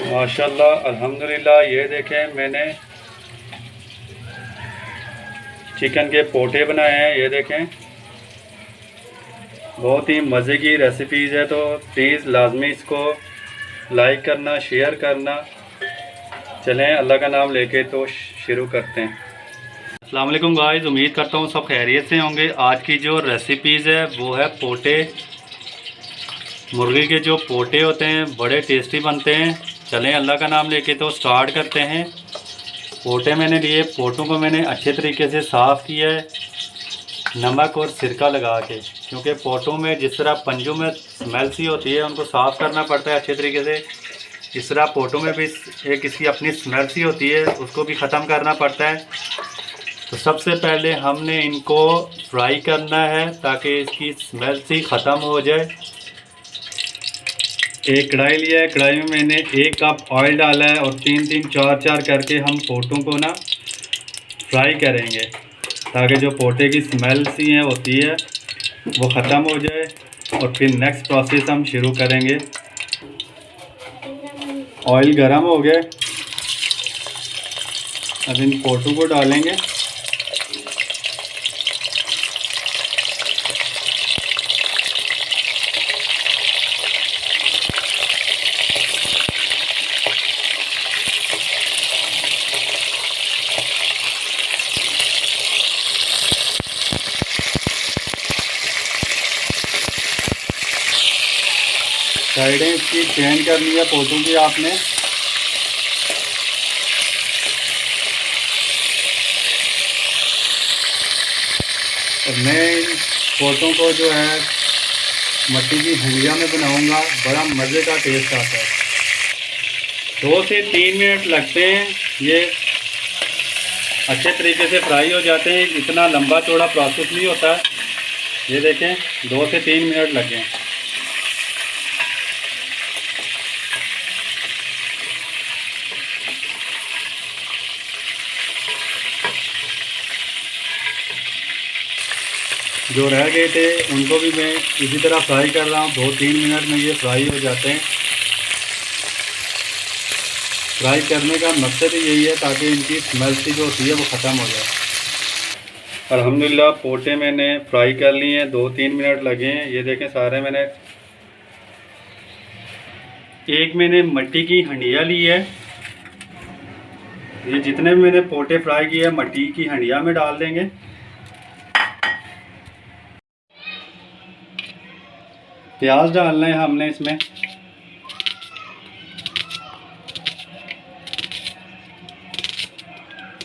माशाल्लाह अल्हम्दुलिल्लाह। ये देखें मैंने चिकन के पोटे बनाए हैं। ये देखें बहुत ही मज़े की रेसिपीज़ है, तो प्लीज़ लाजमी इसको लाइक करना, शेयर करना। चलें अल्लाह का नाम लेके तो शुरू करते हैं। अस्सलाम वालेकुम गाइस, उम्मीद करता हूँ सब खैरियत से होंगे। आज की जो रेसिपीज़ है वो है पोटे। मुर्गी के जो पोटे होते हैं बड़े टेस्टी बनते हैं। चलें अल्लाह का नाम लेके तो स्टार्ट करते हैं। पोटे मैंने लिए, पोटों को मैंने अच्छे तरीके से साफ़ किया है नमक और सिरका लगा के, क्योंकि पोटों में जिस तरह पंजों में स्मेल सी होती है उनको साफ़ करना पड़ता है अच्छे तरीके से। इस तरह पोटों में भी एक इसकी अपनी स्मेल सी होती है, उसको भी ख़त्म करना पड़ता है। तो सबसे पहले हमने इनको फ्राई करना है ताकि इसकी स्मेल सी ख़त्म हो जाए। एक कढ़ाई लिया है, कढ़ाई में मैंने 1 कप ऑयल डाला है और 3-3 4-4 करके हम पोटों को ना फ्राई करेंगे ताकि जो पोटे की स्मेल सी है होती है वो ख़त्म हो जाए। और फिर नेक्स्ट प्रोसेस हम शुरू करेंगे। ऑयल गर्म हो गया, अब इन पोटों को डालेंगे। साइडें इसकी चेंज करनी है पोटों की आपने। और मैं इन पोटों को जो है मट्टी की हंडिया में बनाऊंगा, बड़ा मज़े का टेस्ट आता है। 2 से 3 मिनट लगते हैं, ये अच्छे तरीके से फ्राई हो जाते हैं। इतना लंबा चौड़ा प्रोसेस नहीं होता। ये देखें 2 से 3 मिनट लगे। जो रह गए थे उनको भी मैं इसी तरह फ्राई कर रहा हूँ। 2-3 मिनट में ये फ्राई हो जाते हैं। फ्राई करने का मकसद ही यही है ताकि इनकी स्मेल सी जो होती है वो ख़त्म हो जाए। अल्हम्दुलिल्लाह पोटे मैंने फ्राई कर लिए हैं, 2-3 मिनट लगे हैं। ये देखें सारे मैंने मट्टी की हंडिया ली है। ये जितने भी मैंने पोटे फ्राई किए हैं मट्टी की हंडिया में डाल देंगे। प्याज डालना है हमने इसमें।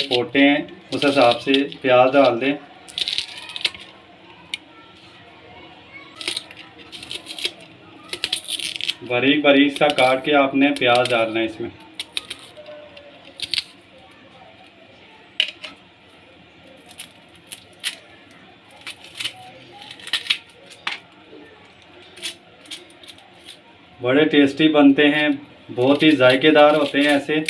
पोटे हैं उस हिसाब से प्याज डाल दें। बारीक बारीक सा काट के आपने प्याज डालना है इसमें। बड़े टेस्टी बनते हैं, बहुत ही जायकेदार होते हैं ऐसे।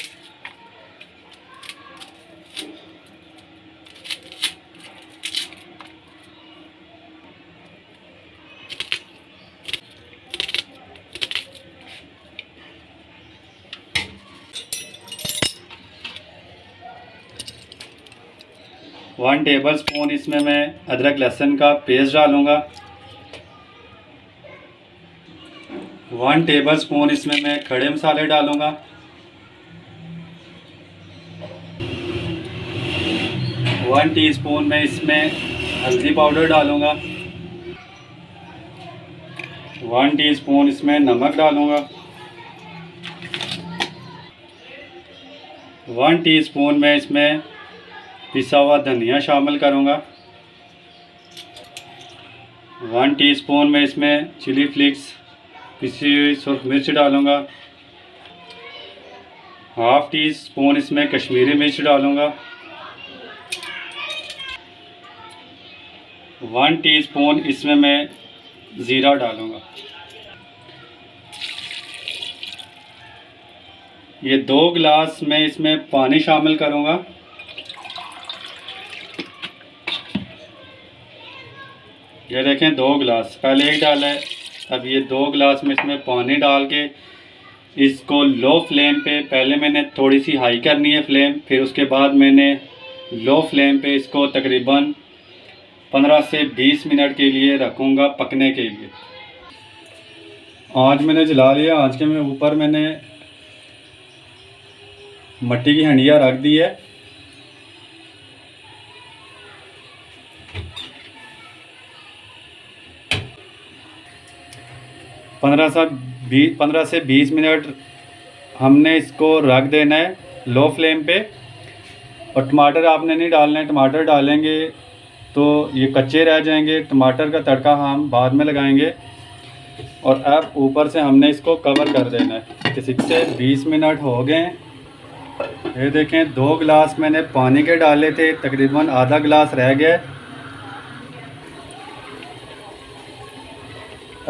वन टेबल स्पून इसमें मैं अदरक लहसुन का पेस्ट डालूँगा। 1 टेबल स्पून इसमें मैं खड़े मसाले डालूँगा। 1 टीस्पून मैं इसमें हल्दी पाउडर डालूँगा। 1 टीस्पून इसमें नमक डालूँगा। 1 टीस्पून मैं इसमें पिसा हुआ धनिया शामिल करूँगा। 1 टीस्पून मैं इसमें चिली फ्लेक्स पिसी हुई सुर्ख मिर्च डालूँगा। 1/2 टीस्पून इसमें कश्मीरी मिर्च डालूँगा। 1 टीस्पून इसमें मैं ज़ीरा डालूँगा। ये 2 गिलास मैं इसमें पानी शामिल करूँगा। ये देखें 2 गिलास, पहले ही डाला है। अब ये 2 गिलास में इसमें पानी डाल के इसको लो फ्लेम पे, पहले मैंने थोड़ी सी हाई करनी है फ्लेम, फिर उसके बाद मैंने लो फ्लेम पे इसको तकरीबन 15 से 20 मिनट के लिए रखूँगा पकने के लिए। आँच मैंने जला लिया। आँच के में ऊपर मैंने मट्टी की हंडिया रख दी है। पंद्रह से 20 मिनट हमने इसको रख देना है लो फ्लेम पे। और टमाटर आपने नहीं डालना है, टमाटर डालेंगे तो ये कच्चे रह जाएंगे। टमाटर का तड़का हम बाद में लगाएंगे। और अब ऊपर से हमने इसको कवर कर देना है। किसी से 20 मिनट हो गए। ये देखें 2 गिलास मैंने पानी के डाले थे, तकरीबन आधा गिलास रह गया।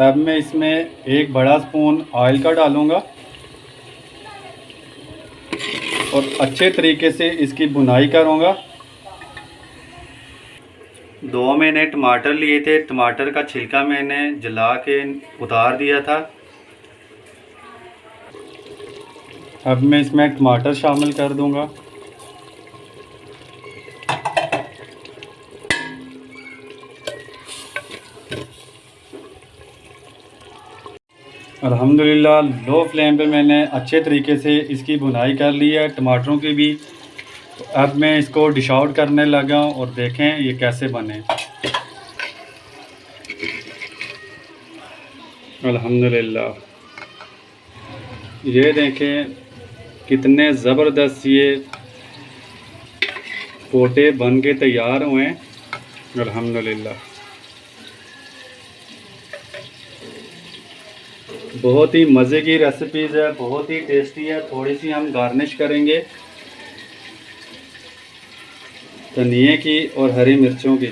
अब मैं इसमें 1 बड़ा स्पून ऑयल का डालूँगा और अच्छे तरीके से इसकी भुनाई करूँगा। 2 मैंने टमाटर लिए थे, टमाटर का छिलका मैंने जला के उतार दिया था। अब मैं इसमें टमाटर शामिल कर दूंगा। अल्हम्दुलिल्लाह लो फ्लेम पे मैंने अच्छे तरीके से इसकी भुनाई कर ली है, टमाटरों की भी। तो अब मैं इसको डिश आउट करने लगा हूँ और देखें ये कैसे बने। अल्हम्दुलिल्लाह ये देखें कितने ज़बरदस्त ये पोटे बन के तैयार हुए हैं। अल्हम्दुलिल्लाह बहुत ही मज़े की रेसिपीज़ है, बहुत ही टेस्टी है। थोड़ी सी हम गार्निश करेंगे धनिए की और हरी मिर्चों की।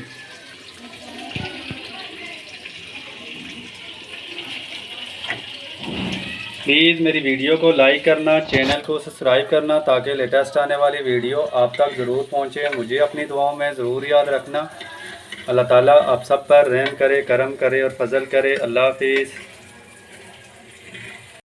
प्लीज़ मेरी वीडियो को लाइक करना, चैनल को सब्सक्राइब करना ताकि लेटेस्ट आने वाली वीडियो आप तक ज़रूर पहुँचे। मुझे अपनी दुआओं में ज़रूर याद रखना। अल्लाह ताला आप सब पर रहम करे, करम करे और फजल करे। अल्लाह हाफिज़।